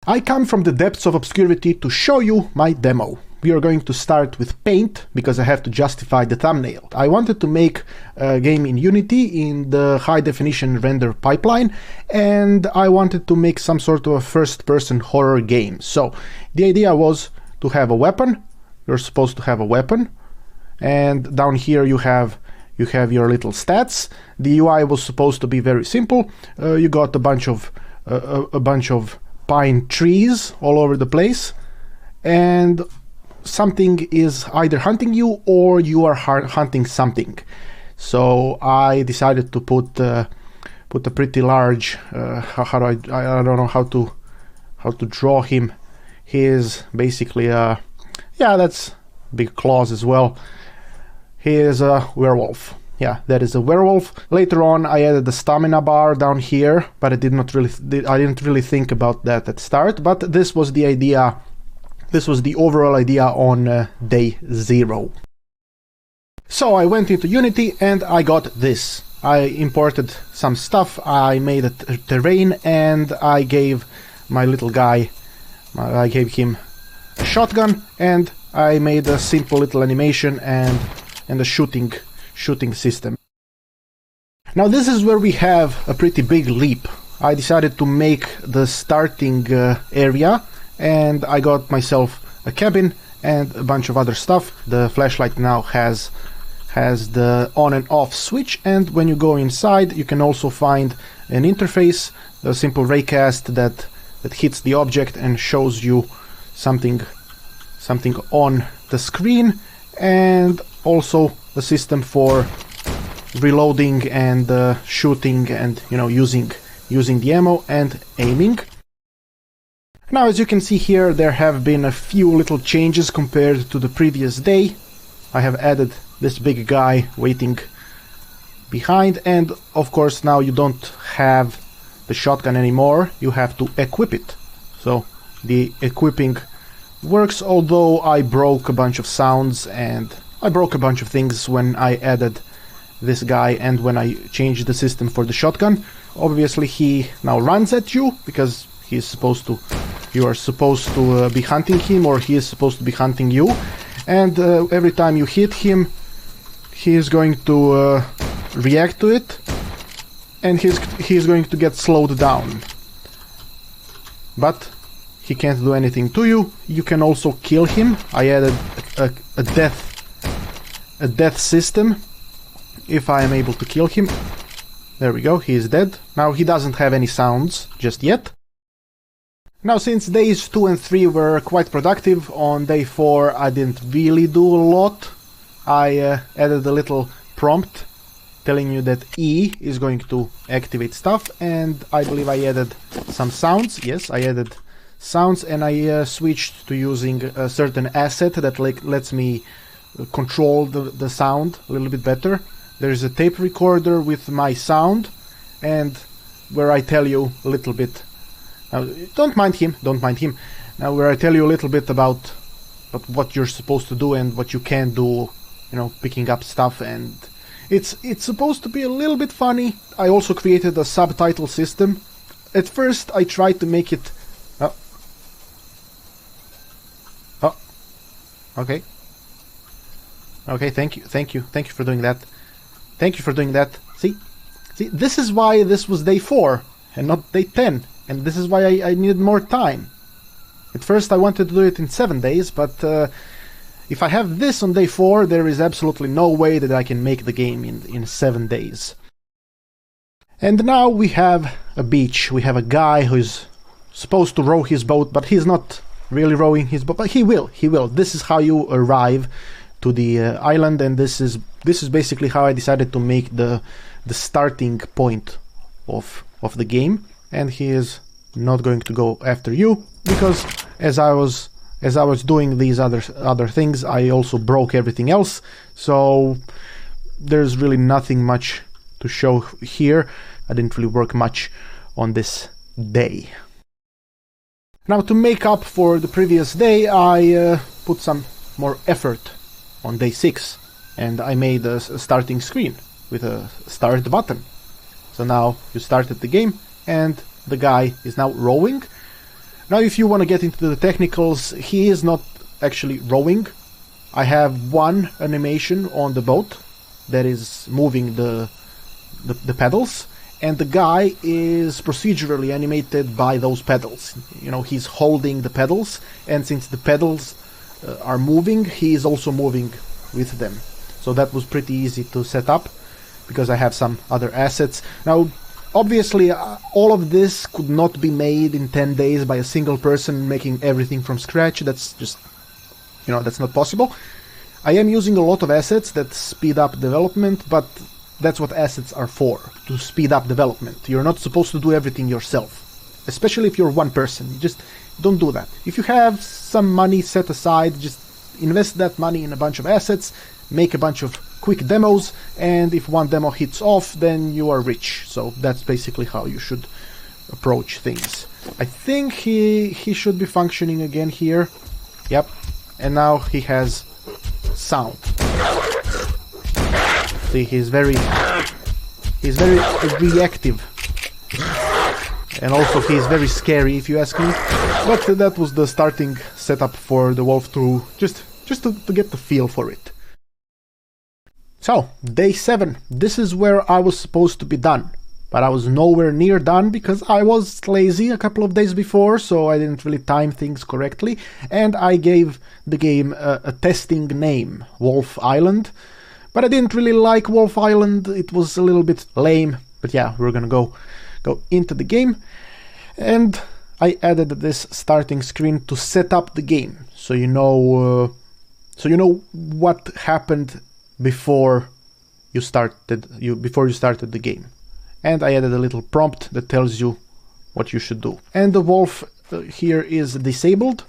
I come from the depths of obscurity to show you my demo. We are going to start with Paint, because I have to justify the thumbnail. I wanted to make a game in Unity in the high definition render pipeline, and I wanted to make some sort of a first-person horror game. So the idea was to have a weapon. You're supposed to have a weapon, and down here you have your little stats. The UI was supposed to be very simple. You got a bunch of pine trees all over the place, and something is either hunting you or you are hunting something. So I decided to put a pretty large I don't know how to draw him. He is basically a, yeah, that's big claws as well. He is a werewolf. Yeah, that is a werewolf. Later on, I added the stamina bar down here, but I didn't really think about that at start. But this was the idea. This was the overall idea on day 0. So I went into Unity and I got this. I imported some stuff. I made a terrain, and I gave my little guy, I gave him a shotgun, and I made a simple little animation and a shooting system. Now this is where we have a pretty big leap. I decided to make the starting area, and I got myself a cabin and a bunch of other stuff. The flashlight now has the on and off switch, and when you go inside you can also find an interface, a simple raycast that hits the object and shows you something on the screen, and also a system for reloading and shooting and, you know, using the ammo and aiming. Now, as you can see here, there have been a few little changes compared to the previous day. I have added this big guy waiting behind, and of course now you don't have the shotgun anymore, you have to equip it. So the equipping works, although I broke a bunch of sounds and I broke a bunch of things when I added this guy and when I changed the system for the shotgun. Obviously he now runs at you because you are supposed to be hunting him, or he is supposed to be hunting you, and every time you hit him he is going to react to it, and he's going to get slowed down. But he can't do anything to you. You can also kill him. I added a death system. If I am able to kill him, there we go, he is dead. Now he doesn't have any sounds just yet. Now, since days 2 and 3 were quite productive, on day 4 I didn't really do a lot. I added a little prompt telling you that E is going to activate stuff, and I believe I added some sounds. Yes, I added sounds, and I switched to using a certain asset that lets me control the sound a little bit better. There's a tape recorder with my sound, and where I tell you a little bit. Now, don't mind him. Now, where I tell you a little bit about what you're supposed to do and what you can do, you know, picking up stuff, and it's supposed to be a little bit funny. I also created a subtitle system. At first, I tried to make it. Okay. Okay, thank you for doing that. See, this is why this was day 4 and not day 10, and this is why I needed more time. At first I wanted to do it in 7 days, but if I have this on day 4, there is absolutely no way that I can make the game in 7 days. And now we have a beach. We have a guy who's supposed to row his boat, but he's not really rowing his boat, but he will. This is how you arrive to the island, and this is basically how I decided to make the starting point of the game. And he is not going to go after you, because as I was doing these other things, I also broke everything else, so there's really nothing much to show here. I didn't really work much on this day. Now, to make up for the previous day, I put some more effort on day 6, and I made a starting screen with a start button. So now you started the game, and the guy is now rowing. Now if you want to get into the technicals, he is not actually rowing. I have one animation on the boat that is moving the pedals, and the guy is procedurally animated by those pedals. You know, he's holding the pedals, and since the pedals are moving, he is also moving with them. So that was pretty easy to set up because I have some other assets. Now obviously all of this could not be made in 10 days by a single person making everything from scratch. That's just, you know, that's not possible. I am using a lot of assets that speed up development, but that's what assets are for, to speed up development. You're not supposed to do everything yourself, especially if you're one person. You just don't do that. If you have some money set aside, just invest that money in a bunch of assets, make a bunch of quick demos, and if one demo hits off, then you are rich. So that's basically how you should approach things. I think he should be functioning again here. Yep. And now he has sound. See, he's very reactive, and also he's very scary, if you ask me. But that was the starting setup for the wolf, to just to get the feel for it. So day 7. This is where I was supposed to be done, but I was nowhere near done because I was lazy a couple of days before, so I didn't really time things correctly, and I gave the game a testing name, Wolf Island. But I didn't really like Wolf Island. It was a little bit lame. But yeah, we're gonna go into the game, and I added this starting screen to set up the game, so you know what happened before you started the game. And I added a little prompt that tells you what you should do. And the wolf here is disabled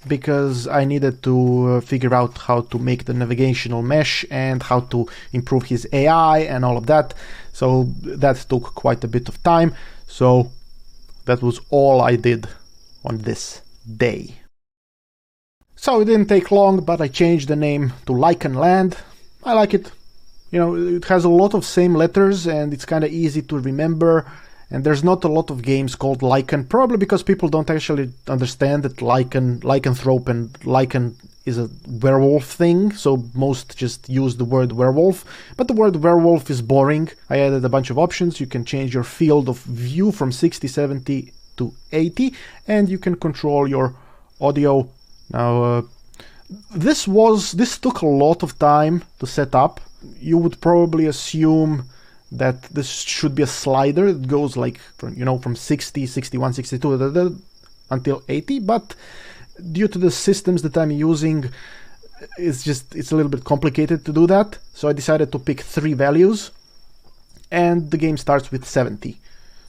because I needed to figure out how to make the navigational mesh and how to improve his AI and all of that. So that took quite a bit of time. So that was all I did on this day. So it didn't take long, but I changed the name to Lycan Land. I like it. You know, it has a lot of same letters and it's kind of easy to remember. And there's not a lot of games called Lycan, probably because people don't actually understand that lycanthrope and Lycan is a werewolf thing, so most just use the word werewolf. But the word werewolf is boring. I added a bunch of options. You can change your field of view from 60, 70 to 80, and you can control your audio. Now, this took a lot of time to set up. You would probably assume that this should be a slider. It goes like from 60, 61, 62 until 80, but due to the systems that I'm using, it's a little bit complicated to do that. So I decided to pick 3 values, and the game starts with 70.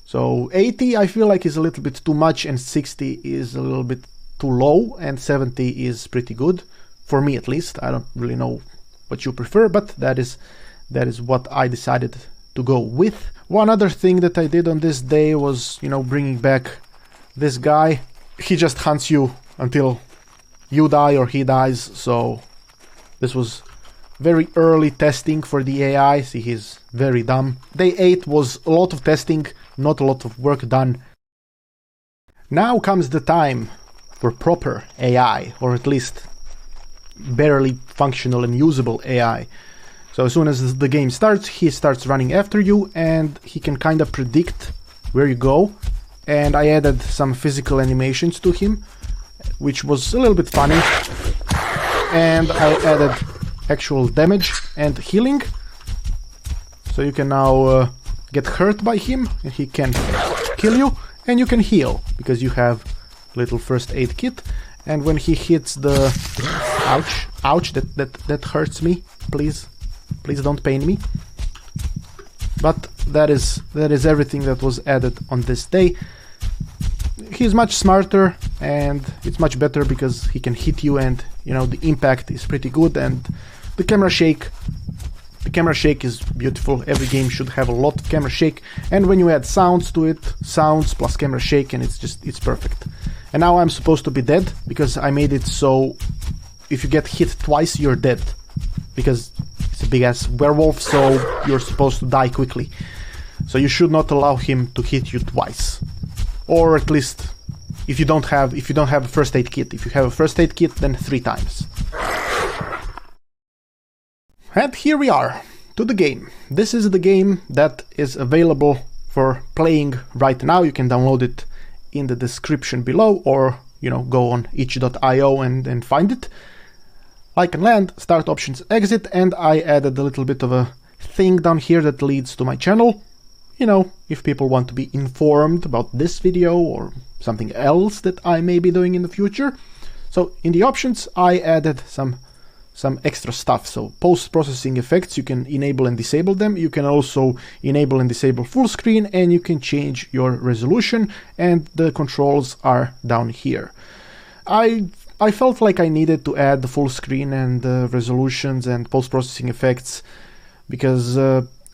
So 80 I feel like is a little bit too much, and 60 is a little bit too low, and 70 is pretty good for me, at least. I don't really know what you prefer, but that is what I decided to go with. One other thing that I did on this day was, bringing back this guy. He just hunts you until you die or he dies, so this was very early testing for the AI. See, he's very dumb. Day 8 was a lot of testing, not a lot of work done. Now comes the time for proper AI, or at least barely functional and usable AI. So as soon as the game starts, he starts running after you, and he can kind of predict where you go. And I added some physical animations to him, which was a little bit funny. And I added actual damage and healing. So you can now get hurt by him, and he can kill you, and you can heal, because you have a little first aid kit. And when he hits the... Ouch, that hurts me, please. Please don't pain me. But that is everything that was added on this day. He's much smarter, and it's much better because he can hit you, and the impact is pretty good, and the camera shake is beautiful. Every game should have a lot of camera shake, and when you add sounds to it, sounds plus camera shake, and it's perfect. And now I'm supposed to be dead because I made it so if you get hit twice, you're dead, because it's a big ass werewolf, so you're supposed to die quickly. So you should not allow him to hit you twice, or at least if you don't have a first aid kit. If you have a first aid kit, then 3 times. And here we are, to the game. This is the game that is available for playing right now. You can download it in the description below, or go on itch.io and find it. Lycan Land, start options, exit, and I added a little bit of a thing down here that leads to my channel. If people want to be informed about this video or something else that I may be doing in the future. So in the options, I added some extra stuff. So post-processing effects, you can enable and disable them. You can also enable and disable full screen, and you can change your resolution, and the controls are down here. I felt like I needed to add the full screen and the resolutions and post-processing effects because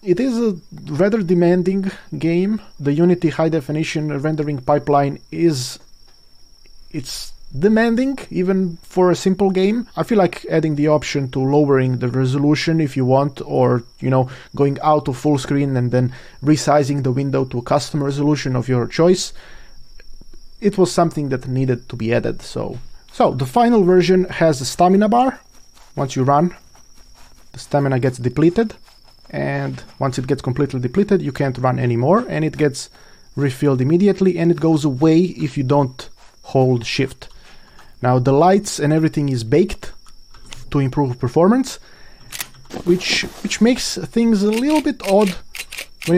it is a rather demanding game. The Unity high definition rendering pipeline it's demanding even for a simple game. I feel like adding the option to lowering the resolution if you want, or going out of full screen and then resizing the window to a custom resolution of your choice, it was something that needed to be added. So the final version has a stamina bar. Once you run, the stamina gets depleted, and once it gets completely depleted, you can't run anymore, and it gets refilled immediately, and it goes away if you don't hold shift. Now the lights and everything is baked to improve performance, which makes things a little bit odd when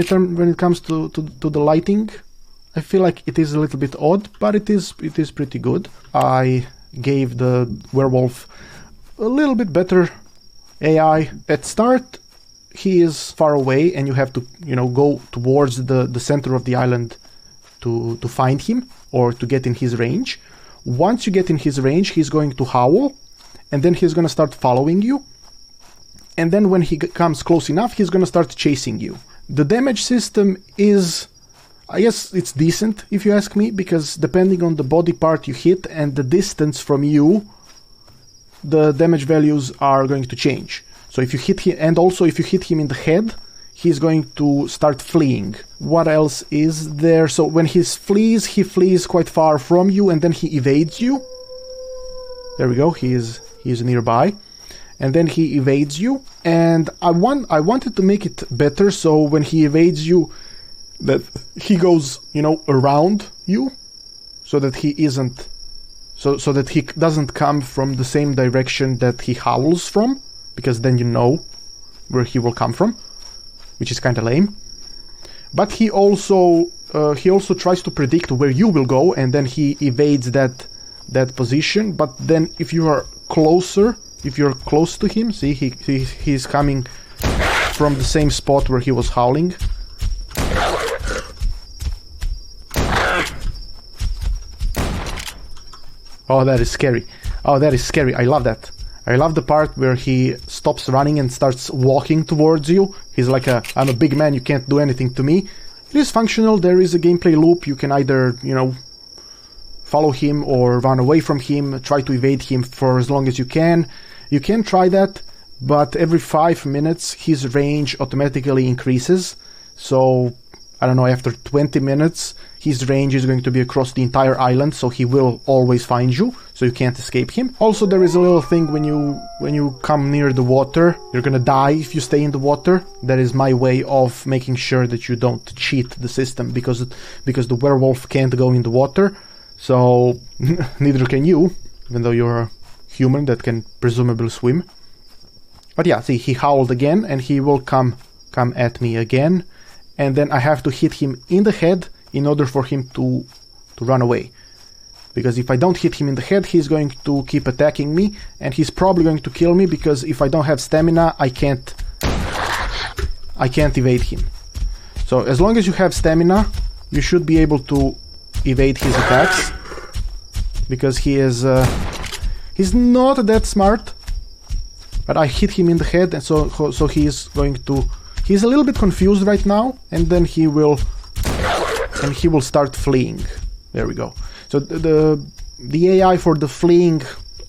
it comes to the lighting. I feel like it is a little bit odd, but it is pretty good. I gave the werewolf a little bit better AI. At start, he is far away, and you have to go towards the center of the island to find him or to get in his range. Once you get in his range, he's going to howl, and then he's going to start following you. And then when he comes close enough, he's going to start chasing you. The damage system is, I guess it's decent if you ask me, because depending on the body part you hit and the distance from you, the damage values are going to change. So if you hit him, and also if you hit him in the head, he's going to start fleeing. What else is there? So when he flees quite far from you, and then he evades you. There we go, he is nearby. And then he evades you. And I wanted to make it better, so when he evades you, that he goes, around you, so that he isn't, so that he doesn't come from the same direction that he howls from, because then you know where he will come from, which is kind of lame. But he also tries to predict where you will go, and then he evades that position. But then if you're close to him, see, he's coming from the same spot where he was howling. Oh, that is scary. Oh, that is scary. I love that. I love the part where he stops running and starts walking towards you. He's like I'm a big man, you can't do anything to me. It is functional. There is a gameplay loop. You can either, follow him or run away from him, try to evade him for as long as you can. You can try that, but every 5 minutes his range automatically increases. So, I don't know, after 20 minutes, his range is going to be across the entire island, so he will always find you, so you can't escape him. Also, there is a little thing when you come near the water, you're gonna die if you stay in the water. That is my way of making sure that you don't cheat the system, because the werewolf can't go in the water, so neither can you, even though you're a human that can presumably swim. But yeah, see, he howled again, and he will come at me again, and then I have to hit him in the head in order for him to run away. Because if I don't hit him in the head, he's going to keep attacking me, and he's probably going to kill me, because if I don't have stamina, I can't evade him. So as long as you have stamina, you should be able to evade his attacks, because he's not that smart. But I hit him in the head, and so he's a little bit confused right now, and then he will start fleeing. There we go. So the AI for the fleeing,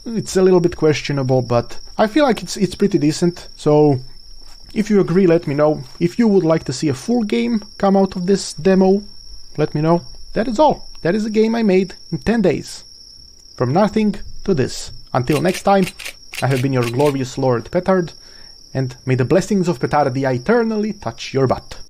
it's a little bit questionable, but I feel like it's pretty decent. So if you agree, let me know. If you would like to see a full game come out of this demo, let me know. That is all. that is a game I made in 10 days. From nothing to this. Until next time, I have been your glorious Lord Petard, and may the blessings of Petardia eternally touch your butt.